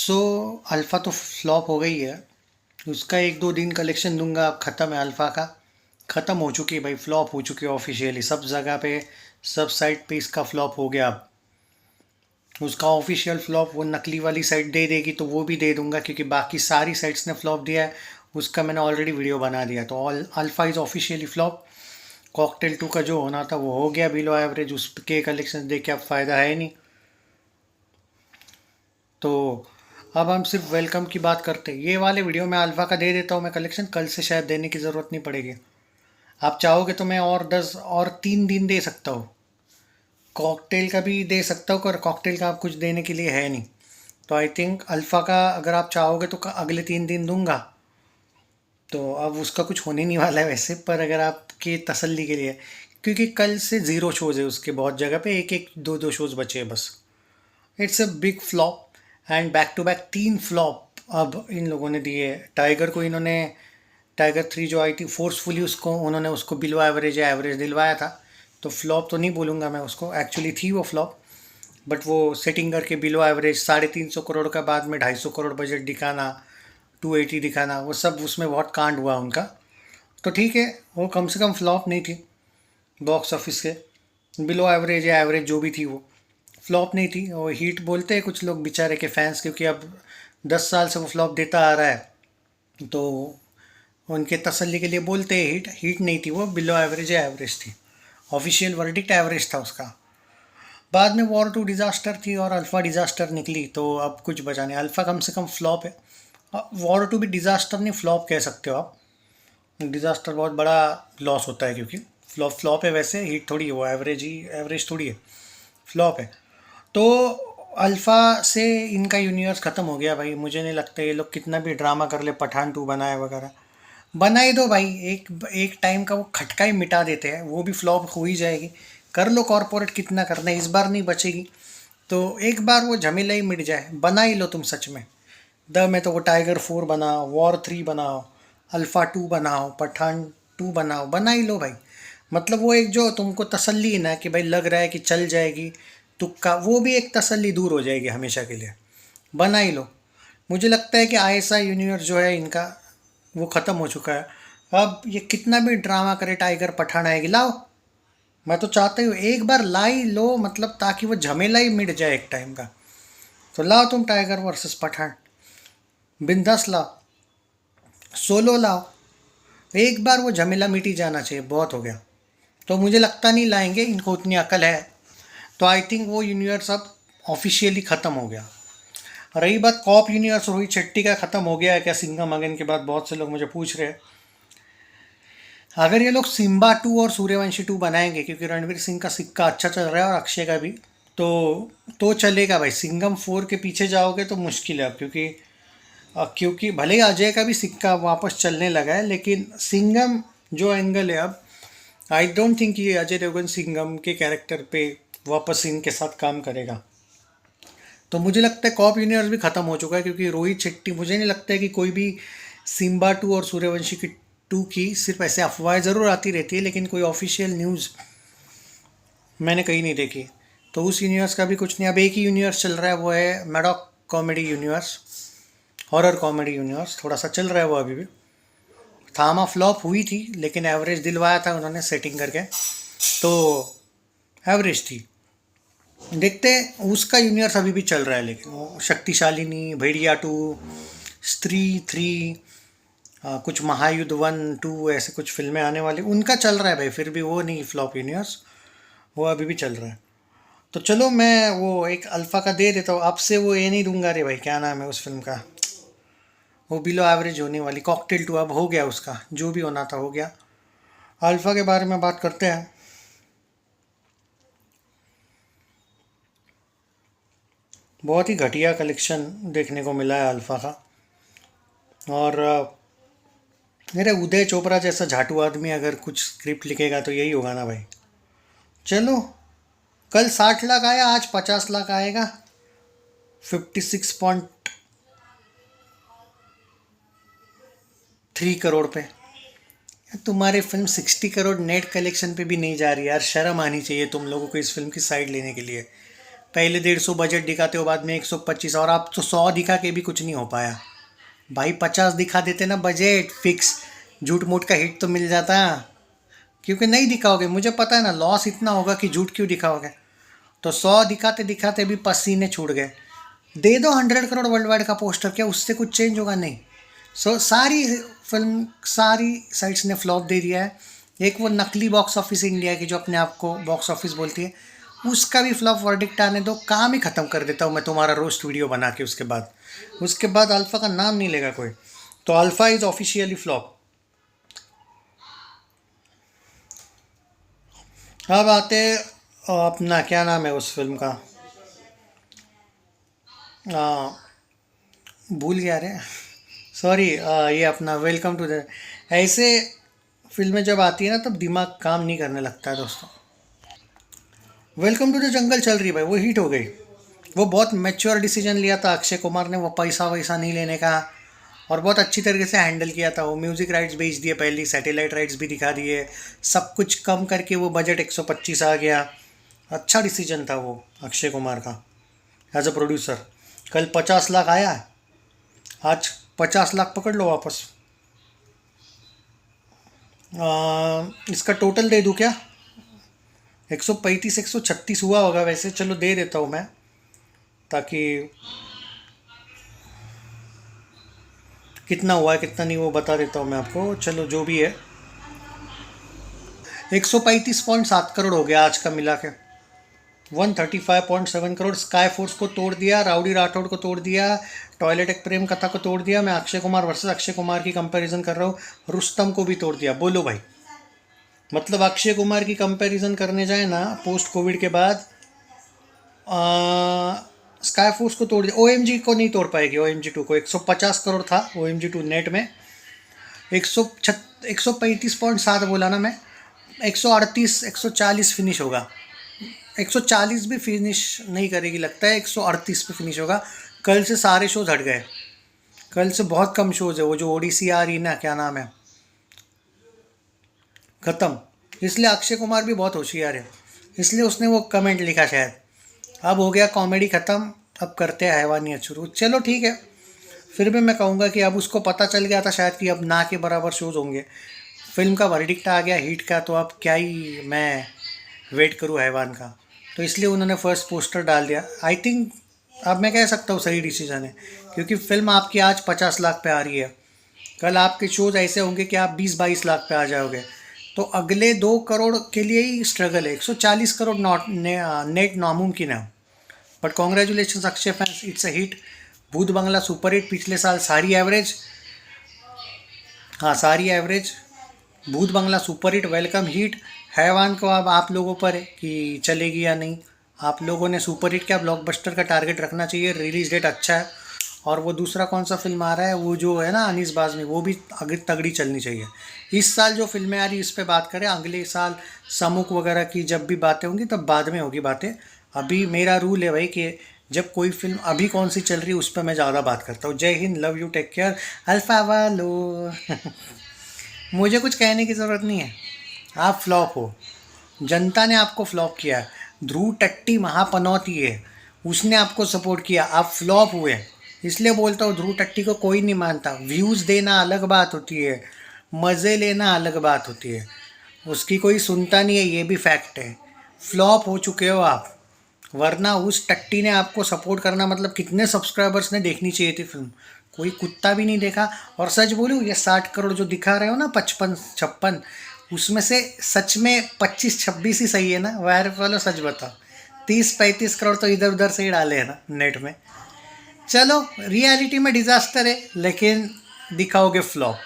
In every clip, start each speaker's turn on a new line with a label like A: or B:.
A: सो alpha तो flop हो गई है। उसका एक दो दिन कलेक्शन दूंगा, अब ख़त्म है अल्फ़ा का। ख़त्म हो चुकी है भाई, फ्लॉप हो चुकी है ऑफिशियली सब जगह पे। सब साइट पे इसका फ्लॉप हो गया। अब उसका ऑफिशियल फ्लॉप वो नकली वाली साइट दे देगी तो वो भी दे दूंगा, क्योंकि बाकी सारी साइट्स ने फ्लॉप दिया है। उसका मैंने ऑलरेडी वीडियो बना दिया, तो all alpha is officially flop. Cocktail 2 का जो होना था वो हो गया बिलो एवरेज, उसके कलेक्शन देख के अब फ़ायदा है नहीं। तो अब हम सिर्फ वेलकम की बात करते हैं। ये वाले वीडियो में अल्फ़ा का दे देता हूँ मैं कलेक्शन, कल से शायद देने की ज़रूरत नहीं पड़ेगी। आप चाहोगे तो मैं और 10 और 3 दिन दे सकता हूँ। कॉकटेल का भी दे सकता हूँ, और कॉकटेल का आप कुछ देने के लिए है नहीं। तो आई थिंक अल्फ़ा का अगर आप चाहोगे तो अगले 3 दिन दूंगा। तो अब उसका कुछ होने नहीं वाला है वैसे, पर अगर आपके तसल्ली के लिए, क्योंकि कल से ज़ीरो शोज़ है उसके, बहुत जगह पे एक एक दो दो शोज़ बचे हैं बस। It's a big flop. And back to back 3 flop अब इन लोगों ने दिए। टाइगर को इन्होंने, टाइगर 3 जो आई थी फोर्सफुली, उसको उन्होंने उसको बिलो एवरेज या एवरेज दिलवाया था। तो फ्लॉप तो नहीं बोलूँगा मैं उसको, एक्चुअली थी वो फ्लॉप। बट वो सेटिंग करके बिलो एवरेज 350 करोड़ का बाद में 250 करोड़ बजट दिखाना, 280 दिखाना, वो सब उसमें बहुत कांड हुआ उनका। तो ठीक है, वो कम से कम फ्लॉप नहीं थी बॉक्स ऑफिस के। बिलो एवरेज या एवरेज जो भी थी वो फ्लॉप नहीं थी। और हीट बोलते हैं कुछ लोग बेचारे के फैंस, क्योंकि अब 10 साल से वो फ्लॉप देता आ रहा है, तो उनके तसल्ली के लिए बोलते हैं हीट। हीट नहीं थी वो, बिलो एवरेज या एवरेज थी। ऑफिशियल वर्डिक्ट एवरेज था उसका। बाद में वॉर 2 डिज़ास्टर थी और अल्फ़ा डिज़ास्टर निकली, तो अब कुछ बचा नहीं। अल्फ़ा कम से कम फ्लॉप है। वॉर 2 भी डिज़ास्टर नहीं, फ्लॉप कह सकते हो आप। डिज़ास्टर बहुत बड़ा लॉस होता है, क्योंकि फ्लॉप फ्लॉप है वैसे, हिट थोड़ी है वो, एवरेज ही एवरेज थोड़ी है, फ्लॉप है। तो अल्फ़ा से इनका यूनिवर्स ख़त्म हो गया भाई। मुझे नहीं लगता ये लोग कितना भी ड्रामा कर ले, पठान 2 बनाए वगैरह, बना ही दो भाई। एक एक टाइम का वो खटका ही मिटा देते हैं, वो भी फ्लॉप हो ही जाएगी। कर लो कॉरपोरेट, कितना करना है, इस बार नहीं बचेगी। तो एक बार वो झमेला ही मिट जाए, बना ही लो तुम सच में। द में तो वो टाइगर 4 बनाओ, वॉर 3 बनाओ, अल्फ़ा 2 बनाओ, पठान 2 बनाओ, बना ही लो भाई। मतलब वो एक जो तुमको तसल्ली है ना कि भाई लग रहा है कि चल जाएगी तुक्का, वो भी एक तसल्ली दूर हो जाएगी हमेशा के लिए। बना ही लो। मुझे लगता है कि आईएसआई यूनिवर्स जो है इनका, वो ख़त्म हो चुका है। अब ये कितना भी ड्रामा करे, टाइगर पठान आएगी, लाओ। मैं तो चाहता हूँ एक बार ला ही लो, मतलब ताकि वो झमेला ही मिट जाए एक टाइम का। तो लाओ तुम टाइगर वर्सेस पठान, बिंदास लाओ, सोलो लाओ। एक बार वो झमेला मिट ही जाना चाहिए, बहुत हो गया। तो मुझे लगता नहीं लाएंगे, इनको उतनी अकल है। तो आई थिंक वो यूनिवर्स अब ऑफिशियली ख़त्म हो गया। रही बात कॉप यूनिवर्स, रोहित शेट्टी का ख़त्म हो गया है क्या सिंघम अगेन के बाद, बहुत से लोग मुझे पूछ रहे हैं। अगर ये लोग सिम्बा 2 और सूर्यवंशी 2 बनाएंगे, क्योंकि रणवीर सिंह का सिक्का अच्छा चल रहा है और अक्षय का भी, तो चलेगा भाई। सिंघम 4 के पीछे जाओगे तो मुश्किल है अब, क्योंकि भले ही अजय का भी सिक्का वापस चलने लगा है, लेकिन सिंघम जो एंगल है अब, आई डोंट थिंक ये अजय देवगन सिंघम के कैरेक्टर पे वापस इनके साथ काम करेगा। तो मुझे लगता है कॉप यूनिवर्स भी ख़त्म हो चुका है, क्योंकि रोहित शेट्टी, मुझे नहीं लगता है कि कोई भी सिम्बा 2 और सूर्यवंशी की 2 की, सिर्फ ऐसे अफवाहें ज़रूर आती रहती है, लेकिन कोई ऑफिशियल न्यूज़ मैंने कहीं नहीं देखी। तो उस यूनिवर्स का भी कुछ नहीं। अब एक ही यूनिवर्स चल रहा है, वो है Maddock comedy universe, horror comedy universe थोड़ा सा चल रहा है वो अभी भी। थामा फ्लॉप हुई थी, लेकिन एवरेज दिलवाया था उन्होंने सेटिंग करके, तो एवरेज थी। देखते हैं, उसका यूनिवर्स अभी भी चल रहा है, लेकिन वो शक्तिशालिनी, भेड़िया 2, स्त्री 3, कुछ महायुद्ध 1 2, ऐसे कुछ फिल्में आने वाली, उनका चल रहा है भाई। फिर भी वो नहीं फ्लॉप यूनिवर्स, वो अभी भी चल रहा है। तो चलो मैं वो एक अल्फ़ा का दे देता हूँ, अब से वो ये नहीं दूंगा रे भाई, क्या नाम है उस फिल्म का, वो बिलो एवरेज होने वाली कॉकटेल 2, अब हो गया उसका, जो भी होना था हो गया। अल्फ़ा के बारे में बात करते हैं। बहुत ही घटिया कलेक्शन देखने को मिला है अल्फ़ा का। और मेरे उदय चोपड़ा जैसा झाटू आदमी अगर कुछ स्क्रिप्ट लिखेगा तो यही होगा ना भाई। चलो, कल 60 लाख आया, आज 50 लाख आएगा, 56.3 करोड़ पे। तुम्हारी फिल्म 60 करोड़ नेट कलेक्शन पे भी नहीं जा रही यार, शर्म आनी चाहिए तुम लोगों को इस फिल्म की साइड लेने के लिए। पहले 150 बजट दिखाते हो, बाद में 125, और आप तो 100 दिखा के भी कुछ नहीं हो पाया भाई। 50 दिखा देते ना बजट फिक्स, झूठ मूठ का हिट तो मिल जाता। क्योंकि नहीं दिखाओगे, मुझे पता है ना लॉस इतना होगा कि झूठ क्यों दिखाओगे। तो 100 दिखाते दिखाते भी पसीने छूट गए। दे दो 100 करोड़ वर्ल्ड वाइड का पोस्टर, क्या उससे कुछ चेंज होगा? नहीं। सारी फिल्म, सारी साइट्स ने फ्लॉप दे दिया है। एक वो नकली बॉक्स ऑफिस इंडिया की जो अपने आप को बॉक्स ऑफिस बोलती है, उसका भी फ्लॉप वर्डिक्ट आने दो, काम ही ख़त्म कर देता हूँ मैं तुम्हारा रोस्ट वीडियो बना के। उसके बाद अल्फ़ा का नाम नहीं लेगा कोई। तो अल्फ़ा इज़ ऑफिशियली फ्लॉप। अब आते अपना क्या नाम है उस फिल्म का, आ, भूल गया रे, सॉरी। ये अपना वेलकम टू द, ऐसे फिल्में जब आती है ना तब दिमाग काम नहीं करने लगता है दोस्तों। वेलकम टू द जंगल चल रही है भाई, वो हिट हो गई। वो बहुत मैच्योर डिसीजन लिया था अक्षय कुमार ने, वो पैसा वैसा नहीं लेने का, और बहुत अच्छी तरीके से हैंडल किया था। वो म्यूज़िक राइट्स बेच दिए, पहली सैटेलाइट राइट्स भी दिखा दिए, सब कुछ कम करके वो बजट 125 आ गया। अच्छा डिसीजन था वो अक्षय कुमार का एज अ प्रोड्यूसर। कल 50 लाख आया है, आज 50 लाख पकड़ लो वापस। इसका टोटल दे दूँ क्या? 135 136 हुआ होगा वैसे, चलो दे देता हूँ मैं, ताकि कितना हुआ है कितना नहीं वो बता देता हूँ मैं आपको। चलो जो भी है, 135.7 करोड़ हो गया आज का मिला के। 135.7 करोड़। स्काई फोर्स को तोड़ दिया, राउडी राठौड़ को तोड़ दिया, टॉयलेट एक प्रेम कथा को तोड़ दिया। मैं अक्षय कुमार वर्सेस अक्षय कुमार की कंपैरिजन कर रहा हूँ, रुस्तम को भी तोड़ दिया। बोलो भाई, मतलब अक्षय कुमार की कंपैरिजन करने जाए ना पोस्ट कोविड के बाद, स्काई फोर्स को तोड़ दिया। ओ को नहीं तोड़ पाएगी, OMG 2 को। 150 करोड़ था OMG 2 नेट में। 135.7 बोला ना मैं, 138 140 फिनिश होगा। 140 भी फिनिश नहीं करेगी लगता है, 138 पे फिनिश होगा। कल से सारे शोज हट गए, कल से बहुत कम शोज है। वो जो ओडिसी आ रही ना, क्या नाम है, ख़त्म। इसलिए अक्षय कुमार भी बहुत होशियार है, इसलिए उसने वो कमेंट लिखा शायद, अब हो गया कॉमेडी ख़त्म, अब करते हैं हैवानियत शुरू। चलो ठीक है, फिर भी मैं कहूँगा कि अब उसको पता चल गया था शायद कि अब ना के बराबर शोज होंगे। फिल्म का वर्डिक्ट आ गया हिट का, तो अब क्या ही मैं वेट करूँ हैवान का। तो इसलिए उन्होंने फर्स्ट पोस्टर डाल दिया। आई थिंक अब मैं कह सकता हूँ सही डिसीजन है, क्योंकि फिल्म आपकी आज 50 लाख पे आ रही है, कल आपके शोज ऐसे होंगे कि आप 20-22 लाख पे आ जाओगे। तो अगले 2 करोड़ के लिए ही स्ट्रगल है। 140 करोड़ नॉट नेट नामुमकिन है। But congratulation Akshay fans, it's a hit. भूत बंगला सुपर हिट, पिछले साल सारी एवरेज, हाँ सारी एवरेज। भूत बंगला सुपर हिट, वेलकम हिट। हैवान को अब आप लोगों पर है कि चलेगी या नहीं। आप लोगों ने सुपर हिट क्या ब्लॉकबस्टर का टारगेट रखना चाहिए। रिलीज डेट अच्छा है, और वो दूसरा कौन सा फिल्म आ रहा है वो जो है ना अनीस बाज़मी, वो भी अगर तगड़ी चलनी चाहिए। इस साल जो फिल्में आ रही इस पे बात करें, अगले साल समुख वगैरह की जब भी बातें होंगी तब बाद में होगी बातें। अभी मेरा रूल है भाई कि जब कोई फिल्म अभी कौन सी चल रही है उस पर मैं ज़्यादा बात करता हूँ। जय हिंद, love you, take care, alpha वालो। मुझे कुछ कहने की ज़रूरत नहीं है, आप फ्लॉप हो, जनता ने आपको फ्लॉप किया। ध्रुव टट्टी महापनौती है, उसने आपको सपोर्ट किया, आप फ्लॉप हुए। इसलिए बोलता हूँ ध्रुव टट्टी को कोई नहीं मानता। व्यूज़ देना अलग बात होती है, मज़े लेना अलग बात होती है, उसकी कोई सुनता नहीं है, ये भी फैक्ट है। फ्लॉप हो चुके हो आप, वरना उस टट्टी ने आपको सपोर्ट करना मतलब कितने सब्सक्राइबर्स ने देखनी चाहिए थी फिल्म, कोई कुत्ता भी नहीं देखा। और सच बोलूँ, ये 60 करोड़ जो दिखा रहे हो ना, 55 56, उसमें से सच में 25 26 ही सही है ना? वायर वालों सच बताओ, 30 35 करोड़ तो इधर उधर से ही डाले हैं ना नेट में। चलो रियलिटी में डिज़ास्टर है, लेकिन दिखाओगे फ्लॉप।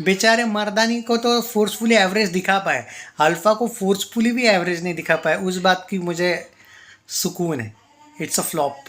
A: बेचारे मर्दानी को तो फोर्सफुली एवरेज दिखा पाए, अल्फ़ा को फोर्सफुली भी एवरेज नहीं दिखा पाए, उस बात की मुझे सुकून है। It's a flop.